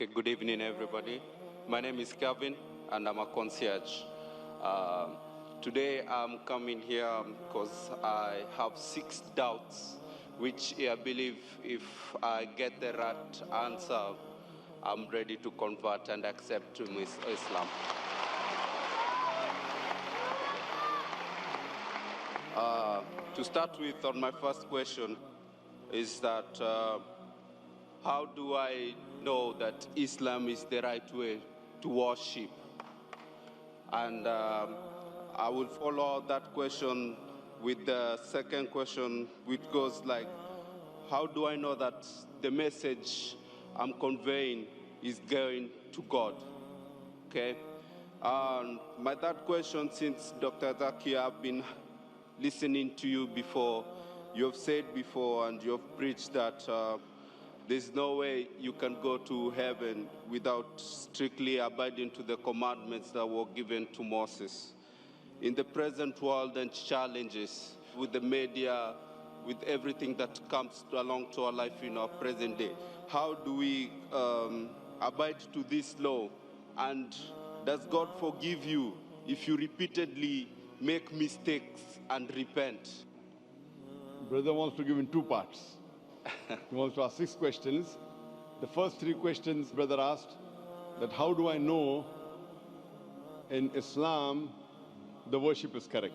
Okay, good evening, everybody. My name is Kevin, and I'm a concierge. Today, I'm coming here because I have 6 doubts, which I believe if I get the right answer, I'm ready to convert and accept to Islam. To start with, on my first question, is that how do I know that Islam is the right way to worship? And I will follow that question with the second question, which goes like, how do I know that the message I'm conveying is going to God? Okay. And my third question, since Dr. Zaki, I've been listening to you before, you have said before and you have preached that there's no way you can go to heaven without strictly abiding to the commandments that were given to Moses. In the present world and challenges with the media, with everything that comes along to our life in our present day, how do we abide to this law? And does God forgive you if you repeatedly make mistakes and repent? Brother wants to give in 2 parts. He wants to ask 6 questions. The first 3 questions brother asked, that how do I know in Islam the worship is correct?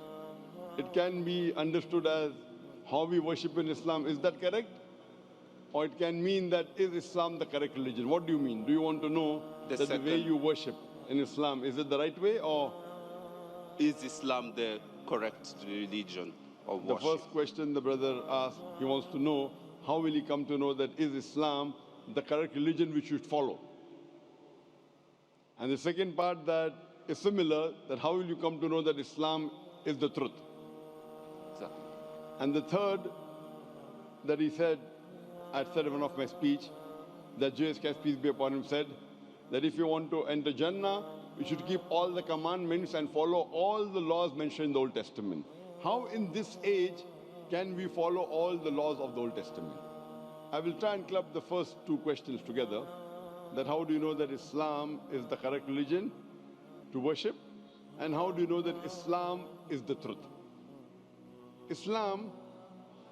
It can be understood as how we worship in Islam, is that correct? Or it can mean that is Islam the correct religion? What do you mean? Do you want to know that the way you worship in Islam, is it the right way, or is Islam the correct religion of worship? The first question the brother asked, he wants to know, how will he come to know that is Islam the correct religion we should follow? And the second part that is similar, that how will you come to know that Islam is the truth? Exactly. And the third that he said, I said in one of my speech, that JSK, peace be upon him, said that if you want to enter Jannah, you should keep all the commandments and follow all the laws mentioned in the Old Testament. How in this age can we follow all the laws of the Old Testament? I will try and club the first 2 questions together, that how do you know that Islam is the correct religion to worship, and how do you know that Islam is the truth? Islam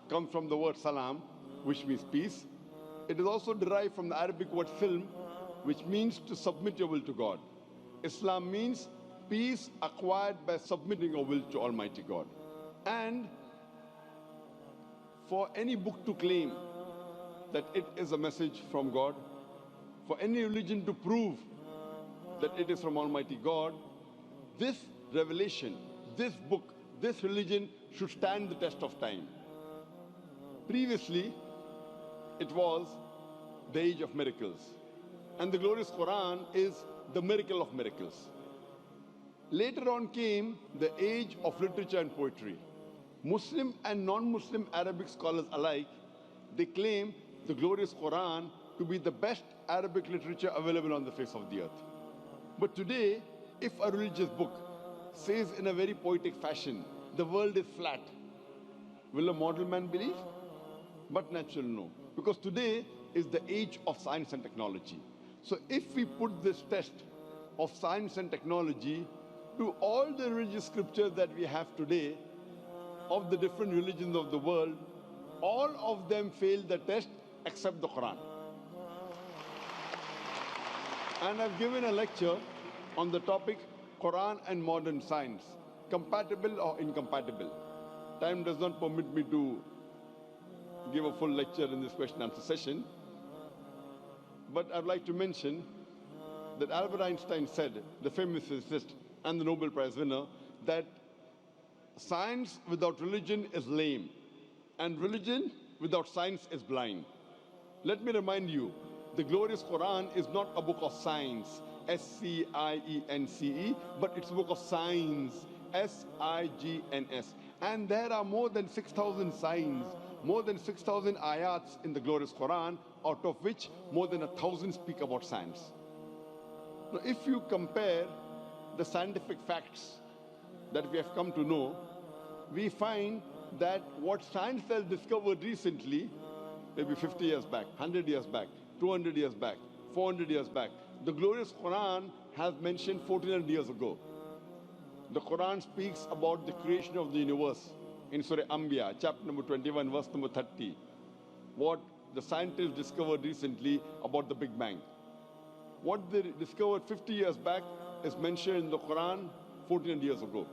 comes from the word salam, which means peace. It is also derived from the Arabic word silm, which means to submit your will to God. Islam means peace acquired by submitting your will to Almighty God. And for any book to claim that it is a message from God, for any religion to prove that it is from Almighty God, this revelation, this book, this religion should stand the test of time. Previously, it was the age of miracles. And the glorious Quran is the miracle of miracles. Later on came the age of literature and poetry. Muslim and non-Muslim Arabic scholars alike, they claim the glorious Quran to be the best Arabic literature available on the face of the earth. But today, if a religious book says in a very poetic fashion, the world is flat, will a mortal man believe? But natural, no. Because today is the age of science and technology. So if we put this test of science and technology to all the religious scriptures that we have today, of the different religions of the world, all of them fail the test except the Quran. And I've given a lecture on the topic Quran and modern science, compatible or incompatible. Time does not permit me to give a full lecture in this question and answer session. But I'd like to mention that Albert Einstein said, the famous physicist and the Nobel Prize winner, that science without religion is lame, and religion without science is blind. Let me remind you, the glorious Quran is not a book of science, S-C-I-E-N-C-E, but it's a book of signs, S-I-G-N-S. And there are more than 6,000 signs, more than 6,000 ayats in the glorious Quran, out of which more than 1,000 speak about science. Now, if you compare the scientific facts that we have come to know, we find that what science has discovered recently, maybe 50 years back, 100 years back, 200 years back, 400 years back. The glorious Quran has mentioned 1400 years ago. The Quran speaks about the creation of the universe in Surah Anbiya, chapter number 21, verse number 30. What the scientists discovered recently about the Big Bang. What they discovered 50 years back is mentioned in the Quran 1400 years ago.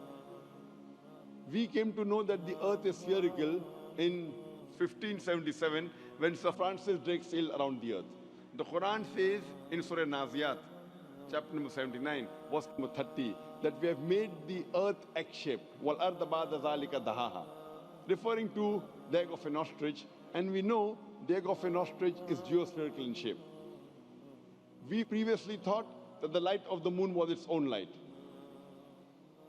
We came to know that the earth is spherical in 1577 when Sir Francis Drake sailed around the earth. The Quran says in Surah Naziyat, chapter number 79, verse number 30, that we have made the earth egg-shaped, وَالْأَرْضَ بَعْدَ ذَلِكَ دَهَاهَا, referring to the egg of an ostrich, and we know the egg of an ostrich is geospherical in shape. We previously thought that the light of the moon was its own light.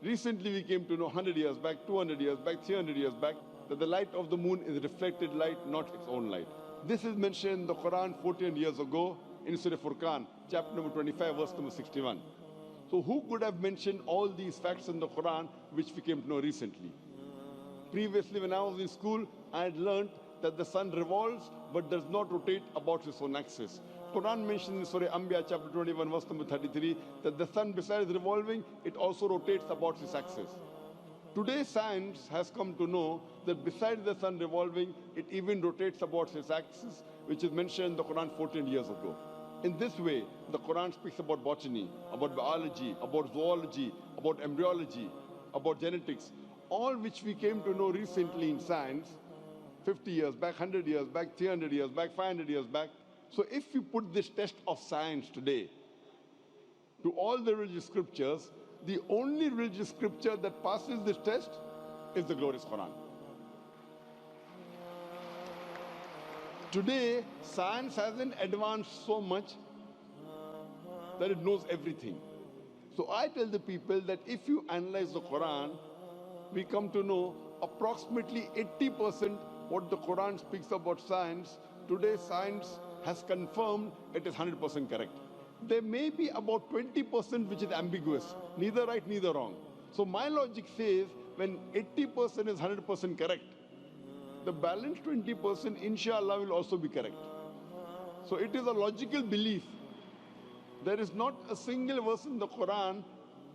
Recently we came to know 100 years back, 200 years back, 300 years back, that the light of the moon is reflected light, not its own light. This is mentioned in the Quran 14 years ago in Surah Furqan, chapter number 25, verse number 61. So who could have mentioned all these facts in the Quran which we came to know recently? Previously when I was in school, I had learned that the sun revolves but does not rotate about its own axis. Quran mentions in Surah Anbiya, chapter 21, verse number 33, that the sun, besides revolving, it also rotates about its axis. Today, science has come to know that besides the sun revolving, it even rotates about its axis, which is mentioned in the Quran 14 years ago. In this way, the Quran speaks about botany, about biology, about zoology, about embryology, about genetics, all which we came to know recently in science, 50 years back, 100 years back, 300 years back, 500 years back. So if we put this test of science today to all the religious scriptures, the only religious scripture that passes this test is the glorious Quran. Today, science hasn't advanced so much that it knows everything. So I tell the people that if you analyze the Quran, we come to know approximately 80% what the Quran speaks about science. Today, science has confirmed it is 100% correct. There may be about 20% which is ambiguous, neither right, neither wrong. So my logic says when 80% is 100% correct, the balance 20% inshallah will also be correct. So it is a logical belief. There is not a single verse in the Quran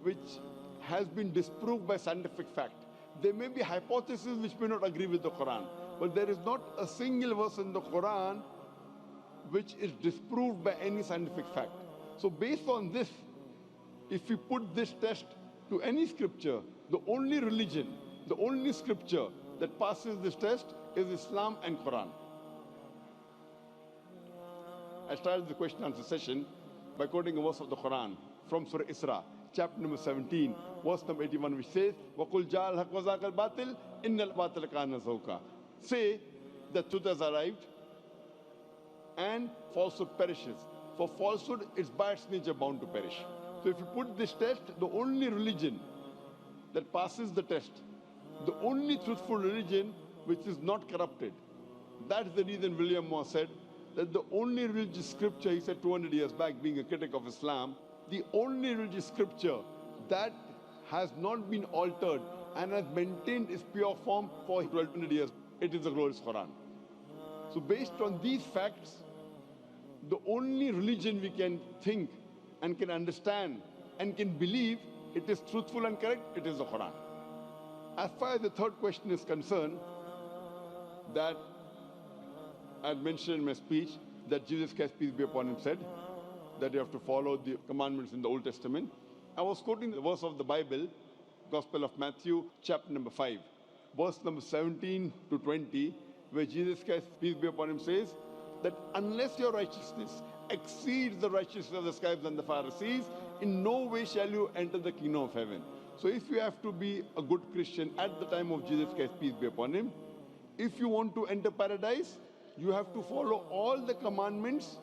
which has been disproved by scientific fact. There may be hypotheses which may not agree with the Quran, but there is not a single verse in the Quran which is disproved by any scientific fact. So based on this, if we put this test to any scripture, the only religion, the only scripture that passes this test is Islam and Quran. I started the question answer session by quoting a verse of the Quran from Surah Isra, chapter number 17, verse number 81, which says, وَقُلْ جَاءَ الْحَقُّ وَزَاقَ الْبَاطِلِ إِنَّ الْبَاطِلَ كَانَ زَهُوقًا. Say that truth has arrived and falsehood perishes. For falsehood is by its nature bound to perish. So if you put this test, the only religion that passes the test, the only truthful religion which is not corrupted, that's the reason William Moore said that the only religious scripture, he said 200 years back, being a critic of Islam, the only religious scripture that has not been altered and has maintained its pure form for 1200 years, it is the glorious Quran. So based on these facts, the only religion we can think and can understand and can believe it is truthful and correct, it is the Quran. As far as the third question is concerned, that I had mentioned in my speech that Jesus Christ, peace be upon him, said that you have to follow the commandments in the Old Testament. I was quoting the verse of the Bible, Gospel of Matthew, chapter number 5, verse number 17 to 20, where Jesus Christ, peace be upon him, says that unless your righteousness exceeds the righteousness of the scribes and the Pharisees, in no way shall you enter the kingdom of heaven. So if you have to be a good Christian at the time of Jesus Christ, peace be upon him, if you want to enter paradise, you have to follow all the commandments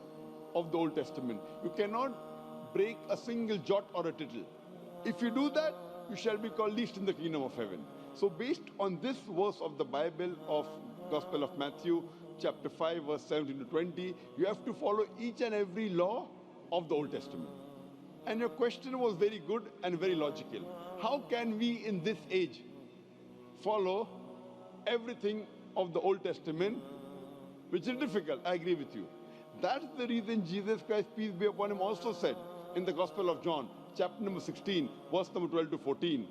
of the Old Testament. You cannot break a single jot or a tittle. If you do that, you shall be called least in the kingdom of heaven. So based on this verse of the Bible of Gospel of Matthew, chapter 5, verse 17 to 20, you have to follow each and every law of the Old Testament. And your question was very good and very logical. How can we in this age follow everything of the Old Testament, which is difficult, I agree with you. That's the reason Jesus Christ, peace be upon him, also said in the Gospel of John, chapter number 16, verse number 12 to 14.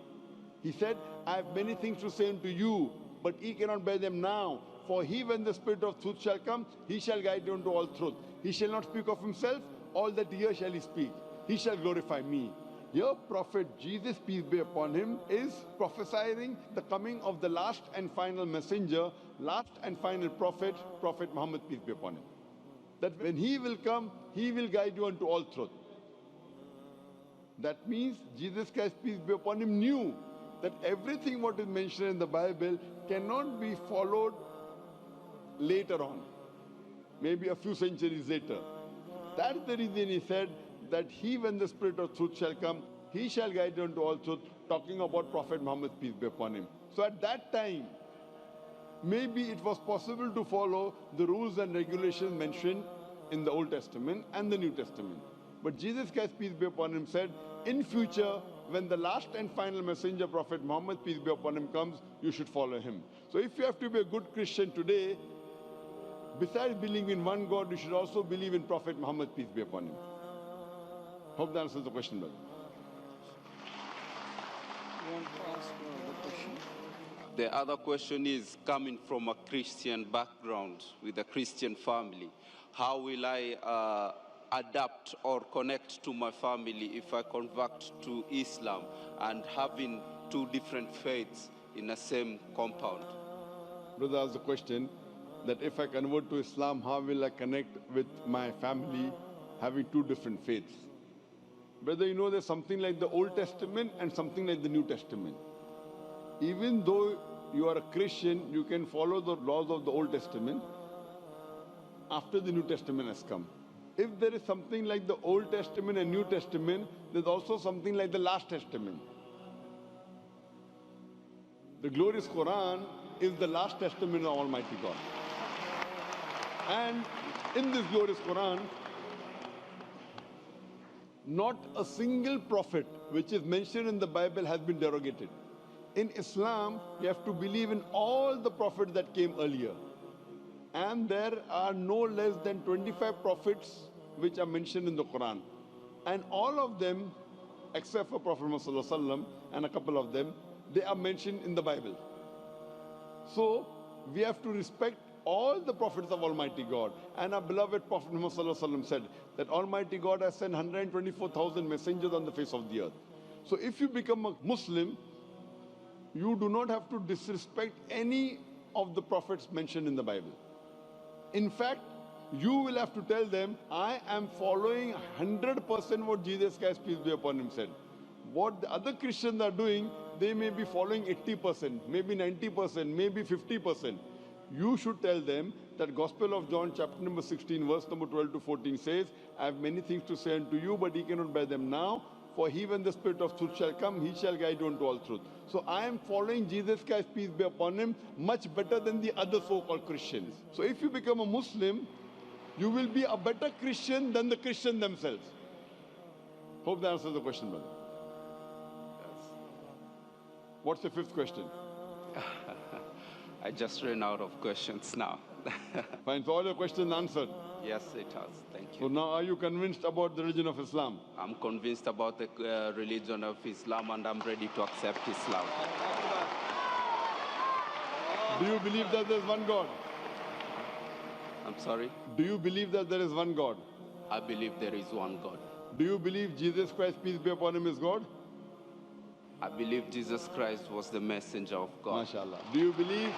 He said, I have many things to say unto you, but ye cannot bear them now. For he, when the Spirit of truth shall come, he shall guide you into all truth. He shall not speak of himself, all that he hears shall he speak. He shall glorify me. Your prophet Jesus, peace be upon him, is prophesying the coming of the last and final messenger, last and final prophet, Prophet Muhammad, peace be upon him. That when he will come, he will guide you unto all truth. That means Jesus Christ, peace be upon him, knew that everything what is mentioned in the Bible cannot be followed later on, maybe a few centuries later. That's the reason he said that he, when the Spirit of truth shall come, he shall guide you into all truth, talking about Prophet Muhammad, peace be upon him. So at that time, maybe it was possible to follow the rules and regulations mentioned in the Old Testament and the New Testament. But Jesus Christ, peace be upon him, said, in future, when the last and final messenger, Prophet Muhammad, peace be upon him, comes, you should follow him. So if you have to be a good Christian today, besides believing in one God, you should also believe in Prophet Muhammad, peace be upon him. Hope that answers the question, brother. You want to ask the question? The other question is, coming from a Christian background with a Christian family, how will I adapt or connect to my family if I convert to Islam and having two different faiths in the same compound? Brother asked the question that if I convert to Islam, how will I connect with my family having two different faiths? Brother, you know there's something like the Old Testament and something like the New Testament. Even though you are a Christian, you can follow the laws of the Old Testament after the New Testament has come. If there is something like the Old Testament and New Testament, there's also something like the Last Testament. The glorious Quran is the Last Testament of Almighty God. And in this glorious Quran, not a single prophet which is mentioned in the Bible has been derogated. In Islam, you have to believe in all the prophets that came earlier. And there are no less than 25 prophets which are mentioned in the Quran. And all of them, except for Prophet Muhammad ﷺ and a couple of them, they are mentioned in the Bible. So, we have to respect all the prophets of Almighty God. And our beloved Prophet Muhammad ﷺ said that Almighty God has sent 124,000 messengers on the face of the earth. So if you become a Muslim, you do not have to disrespect any of the prophets mentioned in the Bible. In fact, you will have to tell them, I am following 100% what Jesus Christ, peace be upon him, said. What the other Christians are doing, they may be following 80%, maybe 90%, maybe 50%. You should tell them that Gospel of John chapter number 16, verse number 12 to 14 says, I have many things to say unto you, but ye cannot bear them now. For he, when the Spirit of truth shall come, he shall guide you into all truth. So I am following Jesus Christ, peace be upon him, much better than the other so-called Christians. So if you become a Muslim, you will be a better Christian than the Christians themselves. Hope that answers the question, brother. Yes. What's the fifth question? I just ran out of questions now. Fine, so all your questions answered. Yes, it has. Thank So you. now are you convinced about the religion of Islam? I'm convinced about the religion of Islam, and I'm ready to accept Islam. Do you believe that there is one God? I'm sorry? Do you believe that there is one God? I believe there is one God. Do you believe Jesus Christ, peace be upon him, is God? I believe Jesus Christ was the messenger of God. MashaAllah. Do you believe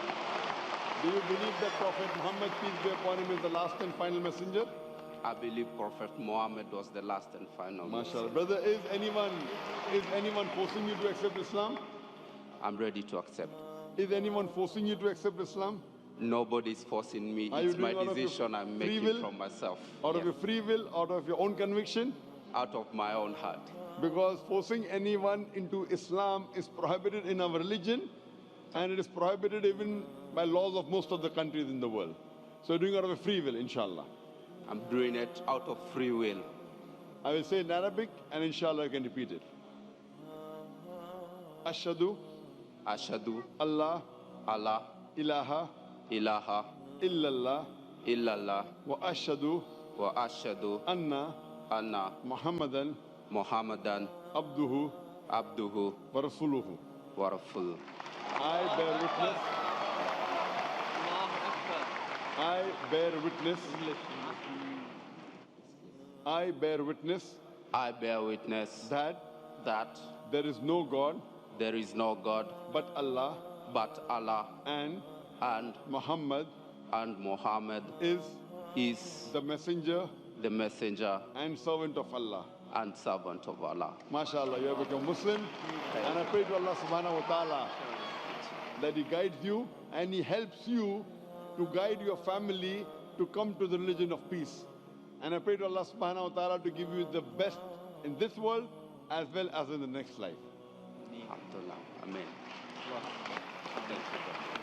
that Prophet Muhammad, peace be upon him, is the last and final messenger? I believe Prophet Muhammad was the last and final MashaAllah. messenger. Brother, is anyone forcing you to accept Islam? I'm ready to accept. Is anyone forcing you to accept Islam? Nobody's forcing me. Are you It's my doing out of your decision I'm free making will? from myself. Out of Yeah. your free will, out of your own conviction? Out of my own heart. Because forcing anyone into Islam is prohibited in our religion, and it is prohibited even by laws of most of the countries in the world. So you're doing it out of a free will, inshallah. I'm doing it out of free will. I will say in Arabic, and inshallah I can repeat it. Ashhadu Ashadu Allah Allah ilaha ilaha illallah illallah wa ashhadu وأشهد أن أن محمدا محمدا عبده عبده ورسوله. ورسوله. I bear witness. I bear witness. I bear witness I bear witness that that there is no God there is no God but Allah, but Allah, and and Muhammad Muhammad is is the messenger the messenger and servant of Allah. and servant of Allah. MashaAllah, you have become Muslim. And I pray to Allah subhanahu wa ta'ala that He guides you and He helps you to guide your family to come to the religion of peace. And I pray to Allah subhanahu wa ta'ala to give you the best in this world as well as in the next life. Alhamdulillah. Amen. Thank you, brother.